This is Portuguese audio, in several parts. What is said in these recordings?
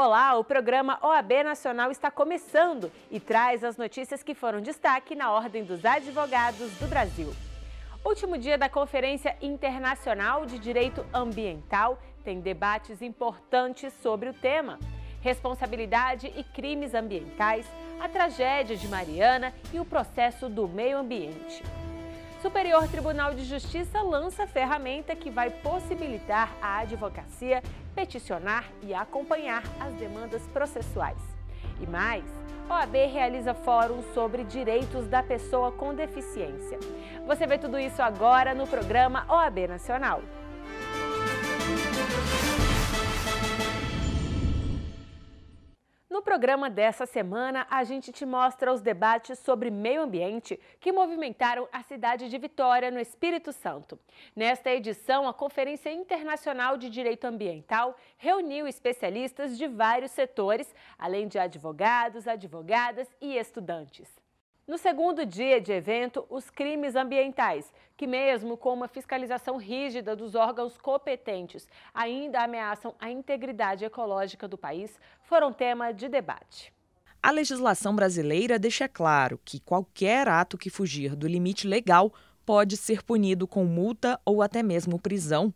Olá, o programa OAB Nacional está começando e traz as notícias que foram destaque na Ordem dos Advogados do Brasil. Último dia da Conferência Internacional de Direito Ambiental tem debates importantes sobre o tema. Responsabilidade e crimes ambientais, a tragédia de Mariana e o processo do meio ambiente. Superior Tribunal de Justiça lança ferramenta que vai possibilitar à advocacia peticionar e acompanhar as demandas processuais. E mais, OAB realiza fórum sobre direitos da pessoa com deficiência. Você vê tudo isso agora no programa OAB Nacional. No programa dessa semana, a gente te mostra os debates sobre meio ambiente que movimentaram a cidade de Vitória, no Espírito Santo. Nesta edição, a Conferência Internacional de Direito Ambiental reuniu especialistas de vários setores, além de advogados, advogadas e estudantes. No segundo dia de evento, os crimes ambientais, que mesmo com uma fiscalização rígida dos órgãos competentes, ainda ameaçam a integridade ecológica do país, foram tema de debate. A legislação brasileira deixa claro que qualquer ato que fugir do limite legal pode ser punido com multa ou até mesmo prisão.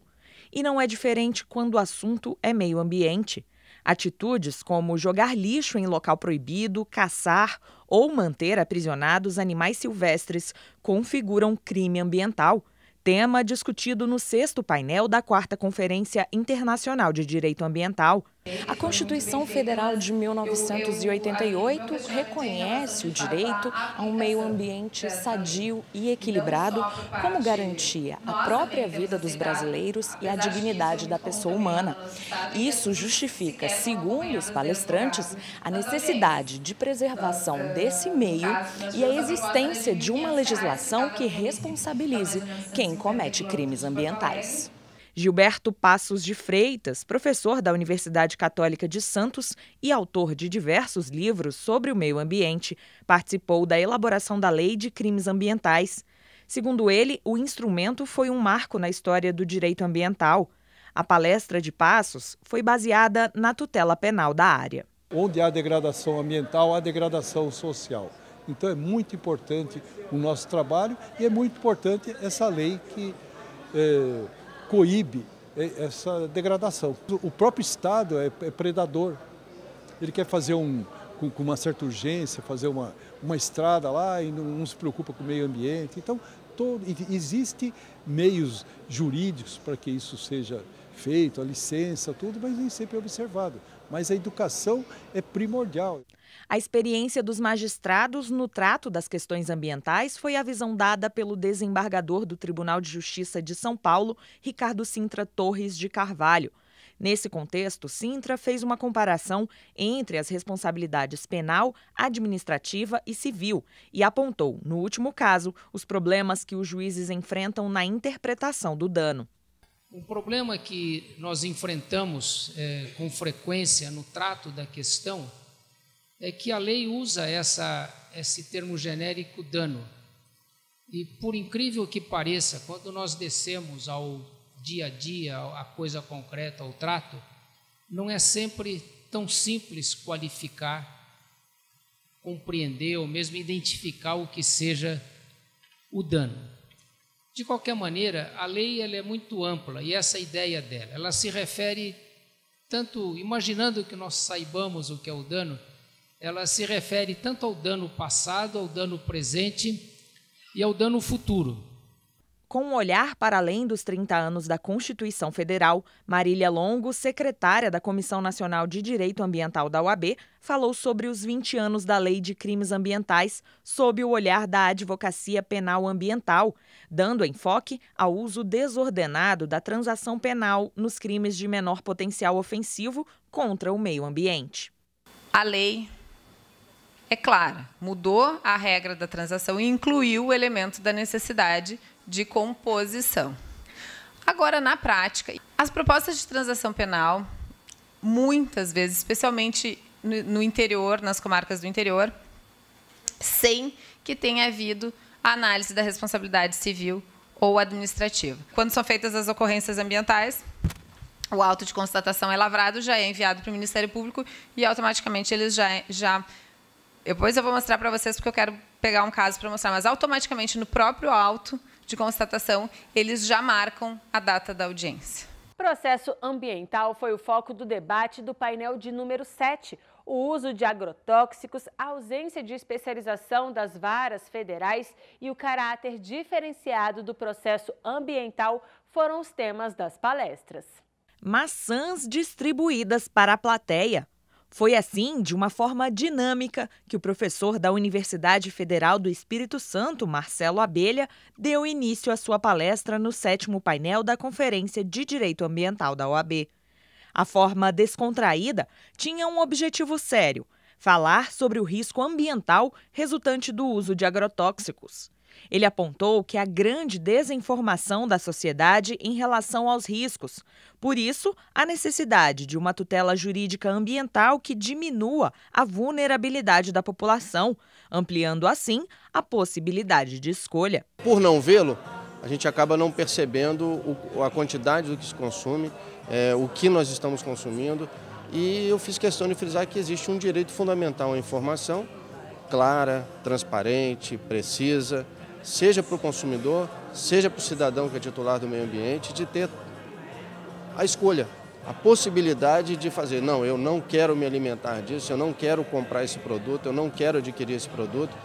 E não é diferente quando o assunto é meio ambiente. Atitudes como jogar lixo em local proibido, caçar ou manter aprisionados animais silvestres configuram crime ambiental, tema discutido no 6º painel da 4ª Conferência Internacional de Direito Ambiental. A Constituição Federal de 1988 reconhece o direito a um meio ambiente sadio e equilibrado como garantia à própria vida dos brasileiros e à dignidade da pessoa humana. Isso justifica, segundo os palestrantes, a necessidade de preservação desse meio e a existência de uma legislação que responsabilize quem comete crimes ambientais. Gilberto Passos de Freitas, professor da Universidade Católica de Santos e autor de diversos livros sobre o meio ambiente, participou da elaboração da Lei de Crimes Ambientais. Segundo ele, o instrumento foi um marco na história do direito ambiental. A palestra de Passos foi baseada na tutela penal da área. Onde há degradação ambiental, há degradação social. Então é muito importante o nosso trabalho e é muito importante essa lei que coíbe essa degradação. O próprio Estado é predador. Ele quer fazer com uma certa urgência, fazer uma estrada lá e não se preocupa com o meio ambiente. Então, existem meios jurídicos para que isso seja feito, a licença, tudo, mas nem sempre é observado. Mas a educação é primordial. A experiência dos magistrados no trato das questões ambientais foi a visão dada pelo desembargador do Tribunal de Justiça de São Paulo, Ricardo Sintra Torres de Carvalho. Nesse contexto, Sintra fez uma comparação entre as responsabilidades penal, administrativa e civil e apontou, no último caso, os problemas que os juízes enfrentam na interpretação do dano. Um problema que nós enfrentamos com frequência no trato da questão é que a lei usa esse termo genérico dano. E, por incrível que pareça, quando nós descemos ao dia a dia, à coisa concreta, ao trato, não é sempre tão simples qualificar, compreender ou mesmo identificar o que seja o dano. De qualquer maneira, a lei ela é muito ampla e essa ideia dela, ela se refere tanto, imaginando que nós saibamos o que é o dano, ela se refere tanto ao dano passado, ao dano presente e ao dano futuro. Com um olhar para além dos 30 anos da Constituição Federal, Marília Longo, secretária da Comissão Nacional de Direito Ambiental da OAB, falou sobre os 20 anos da Lei de Crimes Ambientais sob o olhar da advocacia penal ambiental, dando enfoque ao uso desordenado da transação penal nos crimes de menor potencial ofensivo contra o meio ambiente. A lei é clara, mudou a regra da transação e incluiu o elemento da necessidade de composição. Agora, na prática, as propostas de transação penal, muitas vezes, especialmente no interior, nas comarcas do interior, sem que tenha havido a análise da responsabilidade civil ou administrativa. Quando são feitas as ocorrências ambientais, o auto de constatação é lavrado, já é enviado para o Ministério Público e automaticamente eles já... Depois eu vou mostrar para vocês, porque eu quero pegar um caso para mostrar, mas automaticamente no próprio auto de constatação eles já marcam a data da audiência. Processo ambiental foi o foco do debate do painel de número 7. O uso de agrotóxicos, a ausência de especialização das varas federais e o caráter diferenciado do processo ambiental foram os temas das palestras. Maçãs distribuídas para a plateia. Foi assim, de uma forma dinâmica, que o professor da Universidade Federal do Espírito Santo, Marcelo Abelha, deu início à sua palestra no 7º painel da Conferência de Direito Ambiental da OAB. A forma descontraída tinha um objetivo sério: falar sobre o risco ambiental resultante do uso de agrotóxicos. Ele apontou que há grande desinformação da sociedade em relação aos riscos. Por isso, a necessidade de uma tutela jurídica ambiental que diminua a vulnerabilidade da população, ampliando assim a possibilidade de escolha. Por não vê-lo, a gente acaba não percebendo a quantidade do que se consome, o que nós estamos consumindo, e eu fiz questão de frisar que existe um direito fundamental à informação clara, transparente, precisa, seja para o consumidor, seja para o cidadão que é titular do meio ambiente, de ter a escolha, a possibilidade de fazer, não, eu não quero me alimentar disso, eu não quero comprar esse produto, eu não quero adquirir esse produto.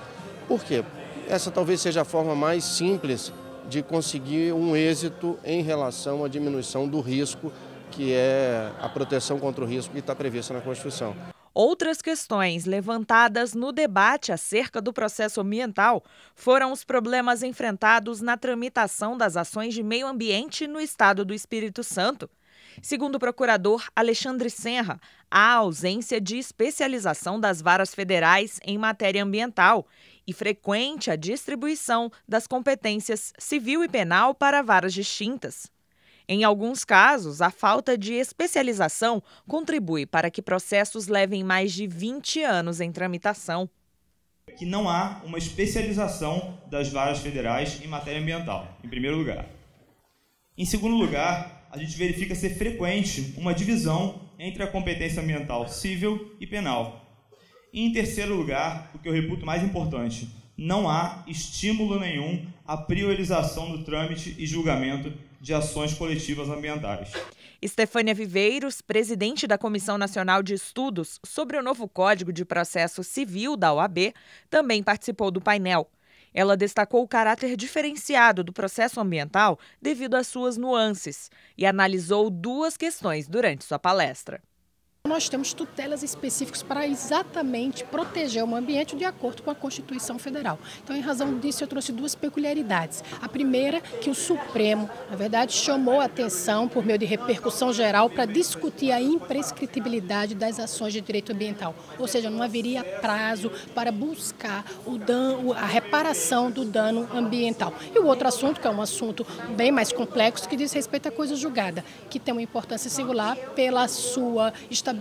Por quê? Essa talvez seja a forma mais simples de conseguir um êxito em relação à diminuição do risco, que é a proteção contra o risco que está prevista na Constituição. Outras questões levantadas no debate acerca do processo ambiental foram os problemas enfrentados na tramitação das ações de meio ambiente no estado do Espírito Santo. Segundo o procurador Alexandre Senra, há ausência de especialização das varas federais em matéria ambiental e frequente a distribuição das competências civil e penal para varas distintas. Em alguns casos, a falta de especialização contribui para que processos levem mais de 20 anos em tramitação. Que não há uma especialização das varas federais em matéria ambiental, em primeiro lugar. Em segundo lugar, a gente verifica ser frequente uma divisão entre a competência ambiental civil e penal. E em terceiro lugar, o que eu reputo mais importante, não há estímulo nenhum à priorização do trâmite e julgamento de ações coletivas ambientais. Estefânia Viveiros, presidente da Comissão Nacional de Estudos sobre o novo Código de Processo Civil da OAB, também participou do painel. Ela destacou o caráter diferenciado do processo ambiental devido às suas nuances e analisou duas questões durante sua palestra. Nós temos tutelas específicas para exatamente proteger o meio ambiente de acordo com a Constituição Federal. Então, em razão disso, eu trouxe duas peculiaridades. A primeira, que o Supremo, na verdade, chamou a atenção por meio de repercussão geral para discutir a imprescritibilidade das ações de direito ambiental. Ou seja, não haveria prazo para buscar a reparação do dano ambiental. E o outro assunto, que é um assunto bem mais complexo, que diz respeito à coisa julgada, que tem uma importância singular pela sua estabilidade,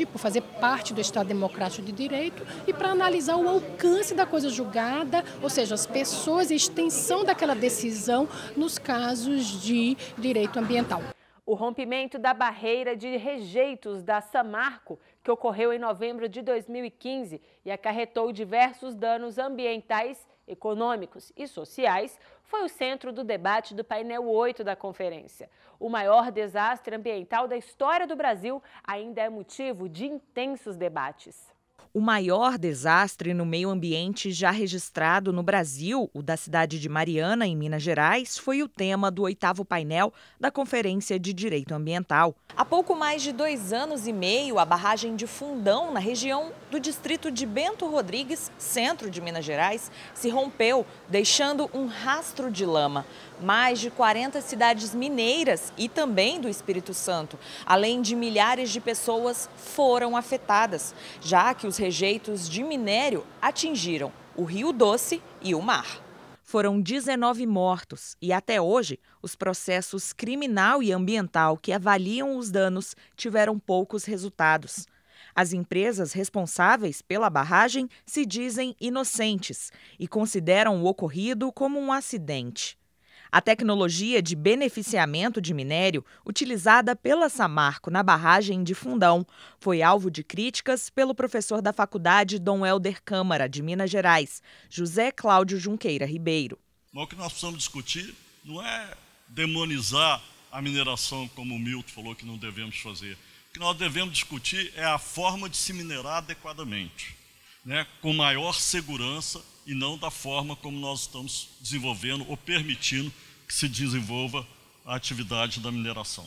por fazer parte do Estado Democrático de Direito e para analisar o alcance da coisa julgada, ou seja, as pessoas e a extensão daquela decisão nos casos de direito ambiental. O rompimento da barreira de rejeitos da Samarco, que ocorreu em novembro de 2015 e acarretou diversos danos ambientais, econômicos e sociais, foi o centro do debate do painel 8 da conferência. O maior desastre ambiental da história do Brasil ainda é motivo de intensos debates. O maior desastre no meio ambiente já registrado no Brasil, o da cidade de Mariana, em Minas Gerais, foi o tema do 8º painel da Conferência de Direito Ambiental. Há pouco mais de 2 anos e meio, a barragem de Fundão, na região do distrito de Bento Rodrigues, centro de Minas Gerais, se rompeu, deixando um rastro de lama. Mais de 40 cidades mineiras e também do Espírito Santo, além de milhares de pessoas, foram afetadas, já que os rejeitos de minério atingiram o Rio Doce e o mar. Foram 19 mortos e, até hoje, os processos criminal e ambiental que avaliam os danos tiveram poucos resultados. As empresas responsáveis pela barragem se dizem inocentes e consideram o ocorrido como um acidente. A tecnologia de beneficiamento de minério, utilizada pela Samarco na barragem de Fundão, foi alvo de críticas pelo professor da faculdade Dom Helder Câmara, de Minas Gerais, José Cláudio Junqueira Ribeiro. Mas o que nós precisamos discutir não é demonizar a mineração, como o Milton falou que não devemos fazer. O que nós devemos discutir é a forma de se minerar adequadamente, né, com maior segurança e não da forma como nós estamos desenvolvendo ou permitindo que se desenvolva a atividade da mineração.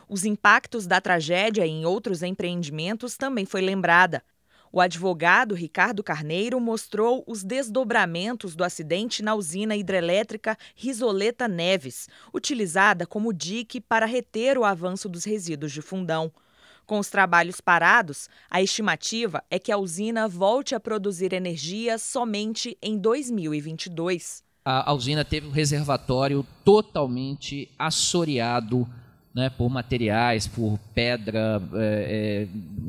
Os impactos da tragédia em outros empreendimentos também foi lembrada. O advogado Ricardo Carneiro mostrou os desdobramentos do acidente na usina hidrelétrica Risoleta Neves, utilizada como dique para reter o avanço dos resíduos de Fundão. Com os trabalhos parados, a estimativa é que a usina volte a produzir energia somente em 2022. A usina teve um reservatório totalmente assoreado, né, por materiais, por pedra,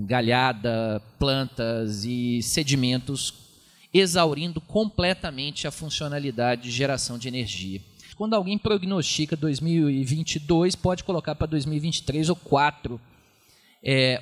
galhada, plantas e sedimentos, exaurindo completamente a funcionalidade de geração de energia. Quando alguém prognostica 2022, pode colocar para 2023 ou 2024,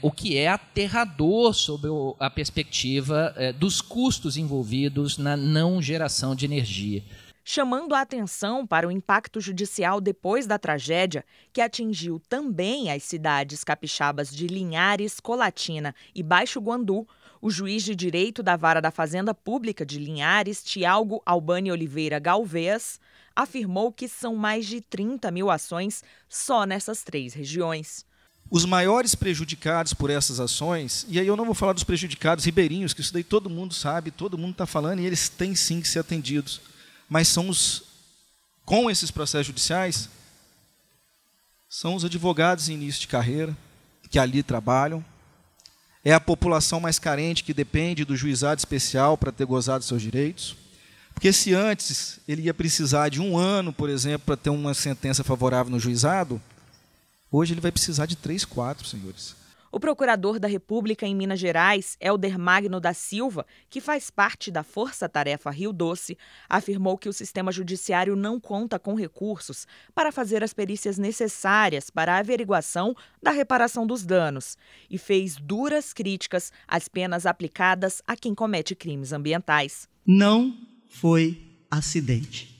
o que é aterrador sobre a perspectiva dos custos envolvidos na não geração de energia. Chamando a atenção para o impacto judicial depois da tragédia, que atingiu também as cidades capixabas de Linhares, Colatina e Baixo Guandu, o juiz de direito da Vara da Fazenda Pública de Linhares, Tiago Albani Oliveira Galvez, afirmou que são mais de 30 mil ações só nessas 3 regiões. Os maiores prejudicados por essas ações, e aí eu não vou falar dos prejudicados ribeirinhos, que isso daí todo mundo sabe, todo mundo está falando, e eles têm sim que ser atendidos. Mas são com esses processos judiciais, são os advogados em início de carreira, que ali trabalham, é a população mais carente que depende do juizado especial para ter gozado seus direitos, porque se antes ele ia precisar de 1 ano, por exemplo, para ter uma sentença favorável no juizado, hoje ele vai precisar de 3, 4, senhores. O procurador da República em Minas Gerais, Helder Magno da Silva, que faz parte da Força Tarefa Rio Doce, afirmou que o sistema judiciário não conta com recursos para fazer as perícias necessárias para a averiguação da reparação dos danos e fez duras críticas às penas aplicadas a quem comete crimes ambientais. Não foi acidente.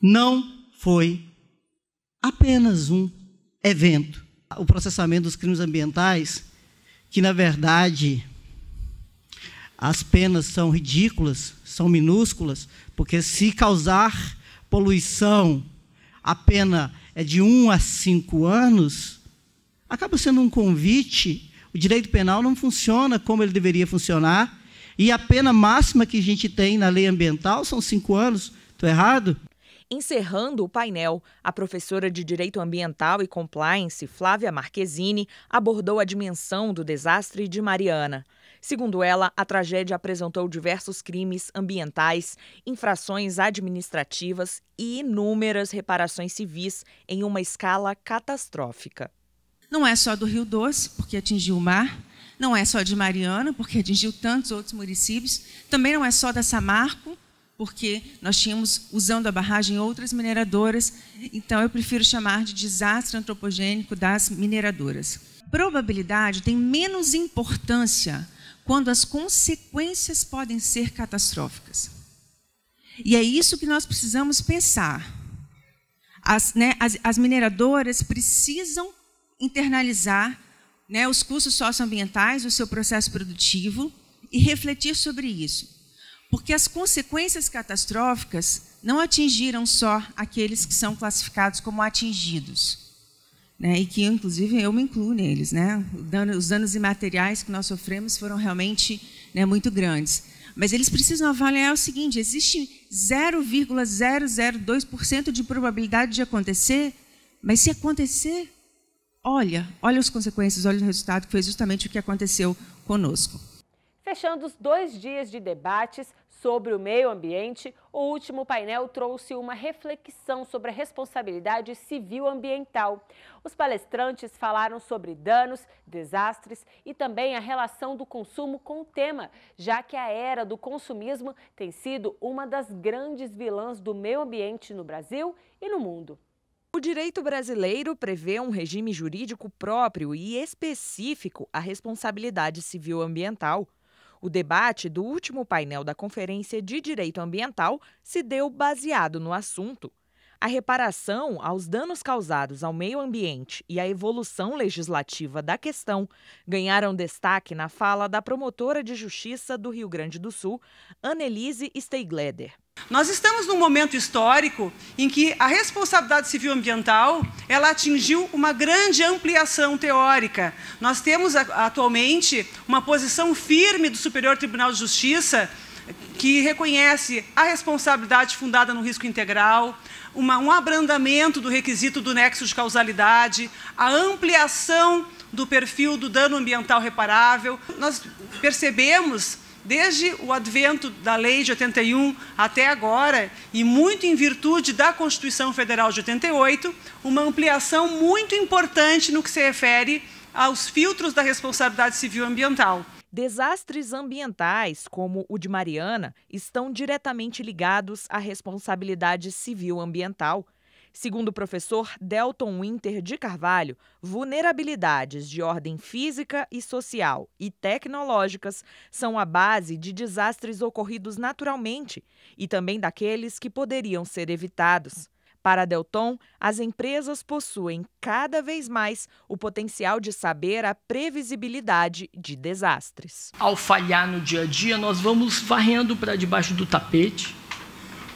Não foi apenas um evento. O processamento dos crimes ambientais, que, na verdade, as penas são ridículas, são minúsculas, porque se causar poluição, a pena é de 1 a 5 anos, acaba sendo um convite. O direito penal não funciona como ele deveria funcionar, e a pena máxima que a gente tem na lei ambiental são 5 anos. Estou errado? Encerrando o painel, a professora de Direito Ambiental e Compliance, Flávia Marquezini, abordou a dimensão do desastre de Mariana. Segundo ela, a tragédia apresentou diversos crimes ambientais, infrações administrativas e inúmeras reparações civis em uma escala catastrófica. Não é só do Rio Doce, porque atingiu o mar, não é só de Mariana, porque atingiu tantos outros municípios, também não é só da Samarco, porque nós tínhamos, usando a barragem, outras mineradoras, então eu prefiro chamar de desastre antropogênico das mineradoras. Probabilidade tem menos importância quando as consequências podem ser catastróficas. E é isso que nós precisamos pensar. As mineradoras precisam internalizar, os custos socioambientais do seu processo produtivo e refletir sobre isso. Porque as consequências catastróficas não atingiram só aqueles que são classificados como atingidos, e que, inclusive, eu me incluo neles. Os danos imateriais que nós sofremos foram realmente muito grandes. Mas eles precisam avaliar o seguinte: existe 0,002% de probabilidade de acontecer, mas se acontecer, olha as consequências, olha o resultado, que foi justamente o que aconteceu conosco. Fechando os 2 dias de debates sobre o meio ambiente, o último painel trouxe uma reflexão sobre a responsabilidade civil ambiental. Os palestrantes falaram sobre danos, desastres e também a relação do consumo com o tema, já que a era do consumismo tem sido uma das grandes vilãs do meio ambiente no Brasil e no mundo. O direito brasileiro prevê um regime jurídico próprio e específico à responsabilidade civil ambiental. O debate do último painel da Conferência de Direito Ambiental se deu baseado no assunto. A reparação aos danos causados ao meio ambiente e a evolução legislativa da questão ganharam destaque na fala da promotora de justiça do Rio Grande do Sul, Annelise Steigleder. Nós estamos num momento histórico em que a responsabilidade civil ambiental ela atingiu uma grande ampliação teórica. Nós temos atualmente uma posição firme do Superior Tribunal de Justiça que reconhece a responsabilidade fundada no risco integral, um abrandamento do requisito do nexo de causalidade, a ampliação do perfil do dano ambiental reparável. Nós percebemos, desde o advento da Lei de 81 até agora, e muito em virtude da Constituição Federal de 88, uma ampliação muito importante no que se refere aos filtros da responsabilidade civil ambiental. Desastres ambientais, como o de Mariana, estão diretamente ligados à responsabilidade civil ambiental. Segundo o professor Delton Winter de Carvalho, vulnerabilidades de ordem física e social e tecnológicas são a base de desastres ocorridos naturalmente e também daqueles que poderiam ser evitados. Para Delton, as empresas possuem cada vez mais o potencial de saber a previsibilidade de desastres. Ao falhar no dia a dia, nós vamos varrendo para debaixo do tapete.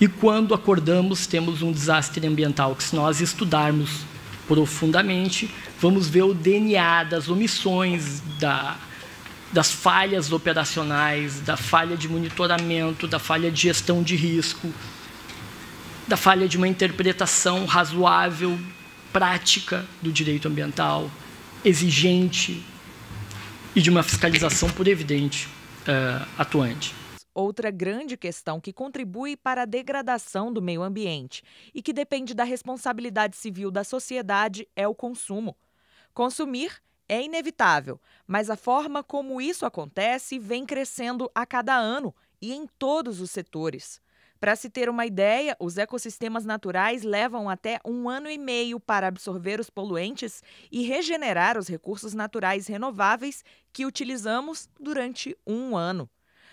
E quando acordamos, temos um desastre ambiental que, se nós estudarmos profundamente, vamos ver o DNA das omissões, das falhas operacionais, da falha de monitoramento, da falha de gestão de risco, da falha de uma interpretação razoável, prática do direito ambiental, exigente e de uma fiscalização, por evidente, atuante. Outra grande questão que contribui para a degradação do meio ambiente e que depende da responsabilidade civil da sociedade é o consumo. Consumir é inevitável, mas a forma como isso acontece vem crescendo a cada ano e em todos os setores. Para se ter uma ideia, os ecossistemas naturais levam até 1 ano e meio para absorver os poluentes e regenerar os recursos naturais renováveis que utilizamos durante 1 ano.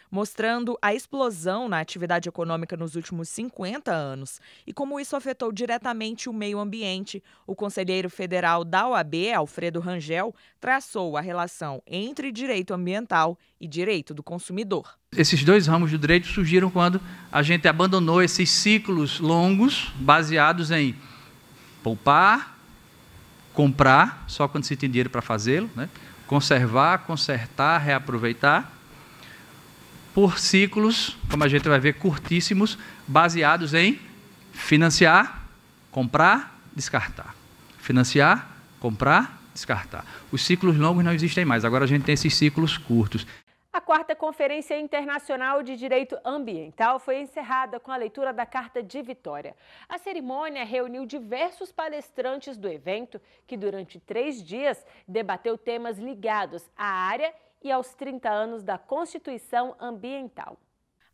Mostrando a explosão na atividade econômica nos últimos 50 anos e como isso afetou diretamente o meio ambiente, o conselheiro federal da OAB, Alfredo Rangel, traçou a relação entre direito ambiental e direito do consumidor. Esses 2 ramos do direito surgiram quando a gente abandonou esses ciclos longos baseados em poupar, comprar, só quando se tem dinheiro para fazê-lo, né? Conservar, consertar, reaproveitar, por ciclos, como a gente vai ver, curtíssimos, baseados em financiar, comprar, descartar. Financiar, comprar, descartar. Os ciclos longos não existem mais, agora a gente tem esses ciclos curtos. A 4ª Conferência Internacional de Direito Ambiental foi encerrada com a leitura da Carta de Vitória. A cerimônia reuniu diversos palestrantes do evento, que durante 3 dias debateu temas ligados à área e aos 30 anos da Constituição Ambiental.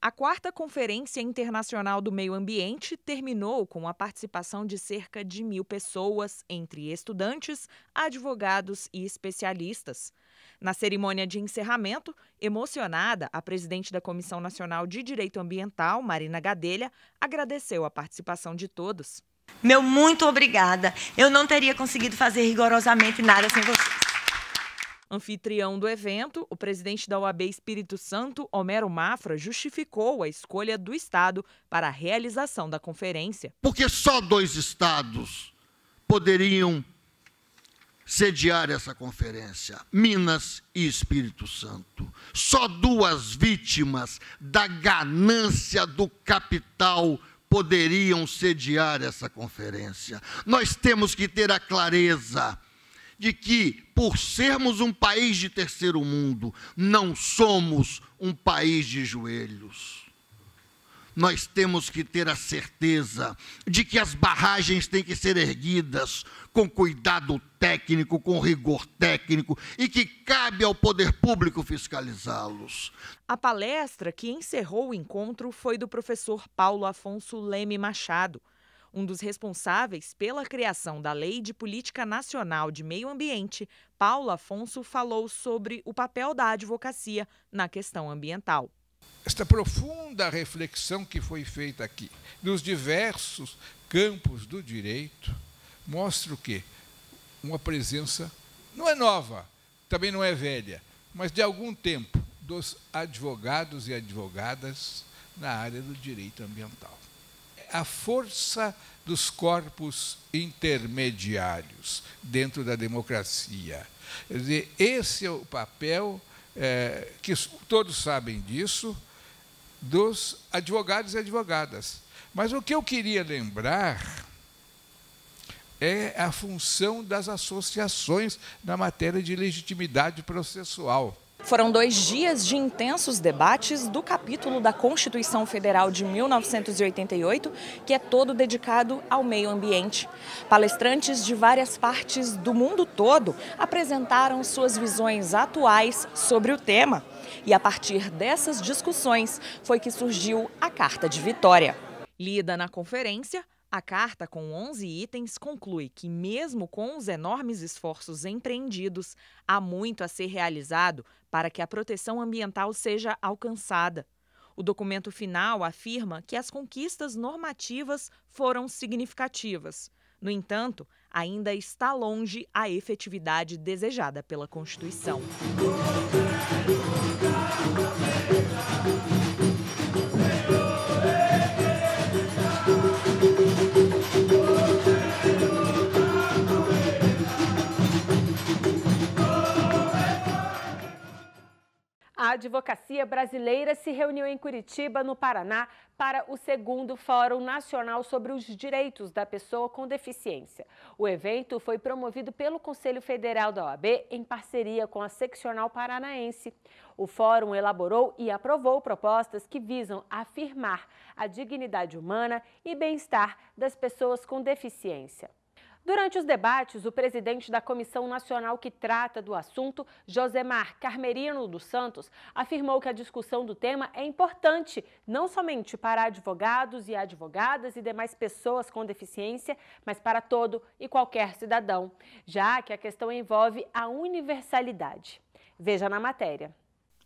A 4ª Conferência Internacional do Meio Ambiente terminou com a participação de cerca de 1.000 pessoas, entre estudantes, advogados e especialistas. Na cerimônia de encerramento, emocionada, a presidente da Comissão Nacional de Direito Ambiental, Marina Gadelha, agradeceu a participação de todos. Meu muito obrigada. Eu não teria conseguido fazer rigorosamente nada sem vocês. Anfitrião do evento, o presidente da OAB Espírito Santo, Homero Mafra, justificou a escolha do Estado para a realização da conferência. Porque só 2 estados poderiam sediar essa conferência, Minas e Espírito Santo. Só 2 vítimas da ganância do capital poderiam sediar essa conferência. Nós temos que ter a clareza de que, por sermos um país de terceiro mundo, não somos um país de joelhos. Nós temos que ter a certeza de que as barragens têm que ser erguidas com cuidado técnico, com rigor técnico, e que cabe ao poder público fiscalizá-los. A palestra que encerrou o encontro foi do professor Paulo Afonso Leme Machado, um dos responsáveis pela criação da Lei de Política Nacional de Meio Ambiente. Paulo Afonso falou sobre o papel da advocacia na questão ambiental. Esta profunda reflexão que foi feita aqui, nos diversos campos do direito, mostra o quê? Uma presença, não é nova, também não é velha, mas de algum tempo, dos advogados e advogadas na área do direito ambiental. A força dos corpos intermediários dentro da democracia. Quer dizer, esse é o papel, que todos sabem disso, dos advogados e advogadas. Mas o que eu queria lembrar é a função das associações na matéria de legitimidade processual. Foram 2 dias de intensos debates do capítulo da Constituição Federal de 1988, que é todo dedicado ao meio ambiente. Palestrantes de várias partes do mundo todo apresentaram suas visões atuais sobre o tema. E a partir dessas discussões foi que surgiu a Carta de Vitória. Lida na conferência, a carta, com 11 itens, conclui que, mesmo com os enormes esforços empreendidos, há muito a ser realizado para que a proteção ambiental seja alcançada. O documento final afirma que as conquistas normativas foram significativas. No entanto, ainda está longe a efetividade desejada pela Constituição. A advocacia brasileira se reuniu em Curitiba, no Paraná, para o 2º Fórum Nacional sobre os Direitos da Pessoa com Deficiência. O evento foi promovido pelo Conselho Federal da OAB em parceria com a Seccional Paranaense. O fórum elaborou e aprovou propostas que visam afirmar a dignidade humana e bem-estar das pessoas com deficiência. Durante os debates, o presidente da Comissão Nacional que trata do assunto, Josemar Carmerino dos Santos, afirmou que a discussão do tema é importante, não somente para advogados e advogadas e demais pessoas com deficiência, mas para todo e qualquer cidadão, já que a questão envolve a universalidade. Veja na matéria.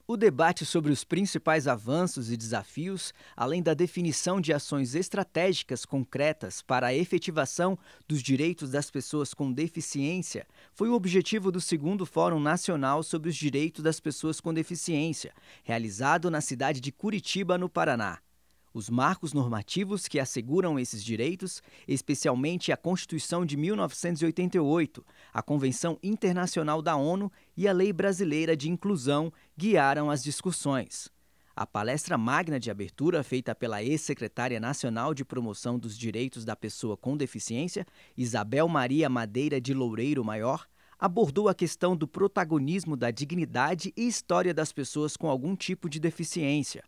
O debate sobre os principais avanços e desafios, além da definição de ações estratégicas concretas para a efetivação dos direitos das pessoas com deficiência, foi o objetivo do 2º Fórum Nacional sobre os Direitos das Pessoas com Deficiência, realizado na cidade de Curitiba, no Paraná. Os marcos normativos que asseguram esses direitos, especialmente a Constituição de 1988, a Convenção Internacional da ONU e a Lei Brasileira de Inclusão, guiaram as discussões. A palestra magna de abertura, feita pela ex-secretária nacional de Promoção dos Direitos da Pessoa com Deficiência, Isabel Maria Madeira de Loureiro Maior, abordou a questão do protagonismo da dignidade e história das pessoas com algum tipo de deficiência.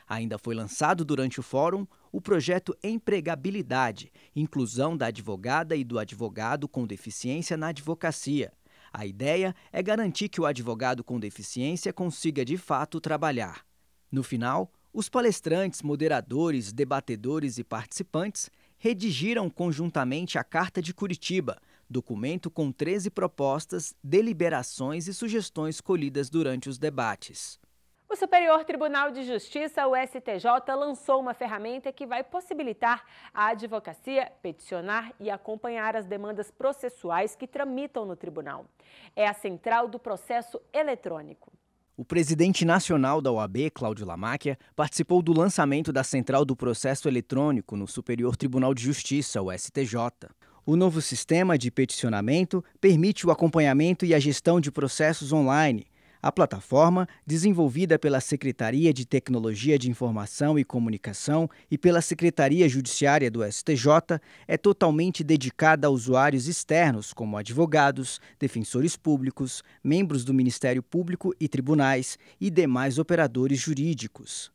Ainda foi lançado durante o fórum o projeto Empregabilidade, inclusão da advogada e do advogado com deficiência na advocacia. A ideia é garantir que o advogado com deficiência consiga de fato trabalhar. No final, os palestrantes, moderadores, debatedores e participantes redigiram conjuntamente a Carta de Curitiba, documento com 13 propostas, deliberações e sugestões colhidas durante os debates. O Superior Tribunal de Justiça, o STJ, lançou uma ferramenta que vai possibilitar à advocacia peticionar e acompanhar as demandas processuais que tramitam no tribunal. É a Central do Processo Eletrônico. O presidente nacional da OAB, Cláudio Lamáquia, participou do lançamento da Central do Processo Eletrônico no Superior Tribunal de Justiça, o STJ. O novo sistema de peticionamento permite o acompanhamento e a gestão de processos online. A plataforma, desenvolvida pela Secretaria de Tecnologia de Informação e Comunicação e pela Secretaria Judiciária do STJ, é totalmente dedicada a usuários externos, como advogados, defensores públicos, membros do Ministério Público e tribunais e demais operadores jurídicos.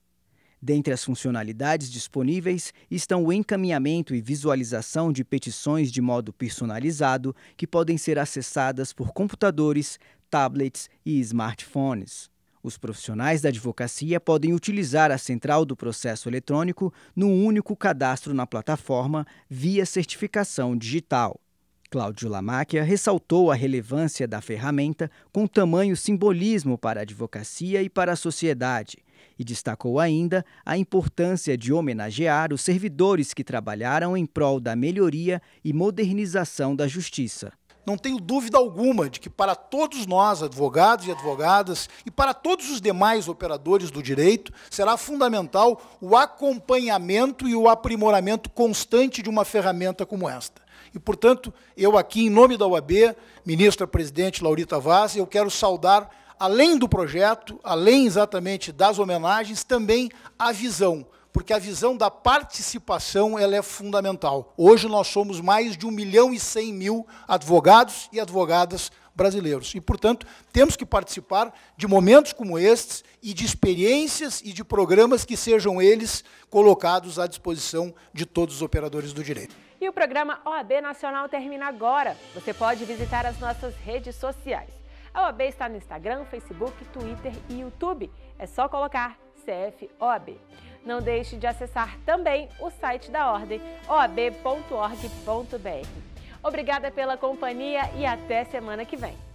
Dentre as funcionalidades disponíveis estão o encaminhamento e visualização de petições de modo personalizado, que podem ser acessadas por computadores, tablets e smartphones. Os profissionais da advocacia podem utilizar a central do processo eletrônico num único cadastro na plataforma via certificação digital. Cláudio Lamáquia ressaltou a relevância da ferramenta com tamanho simbolismo para a advocacia e para a sociedade e destacou ainda a importância de homenagear os servidores que trabalharam em prol da melhoria e modernização da justiça. Não tenho dúvida alguma de que para todos nós, advogados e advogadas, e para todos os demais operadores do direito, será fundamental o acompanhamento e o aprimoramento constante de uma ferramenta como esta. E, portanto, eu aqui, em nome da OAB, ministra-presidente Laurita Vaz, eu quero saudar, além do projeto, além exatamente das homenagens, também a visão, porque a visão da participação ela é fundamental. Hoje nós somos mais de 1.100.000 advogados e advogadas brasileiros. E, portanto, temos que participar de momentos como estes e de experiências e de programas que sejam eles colocados à disposição de todos os operadores do direito. E o programa OAB Nacional termina agora. Você pode visitar as nossas redes sociais. A OAB está no Instagram, Facebook, Twitter e YouTube. É só colocar CF OAB. Não deixe de acessar também o site da Ordem, oab.org.br. Obrigada pela companhia e até semana que vem.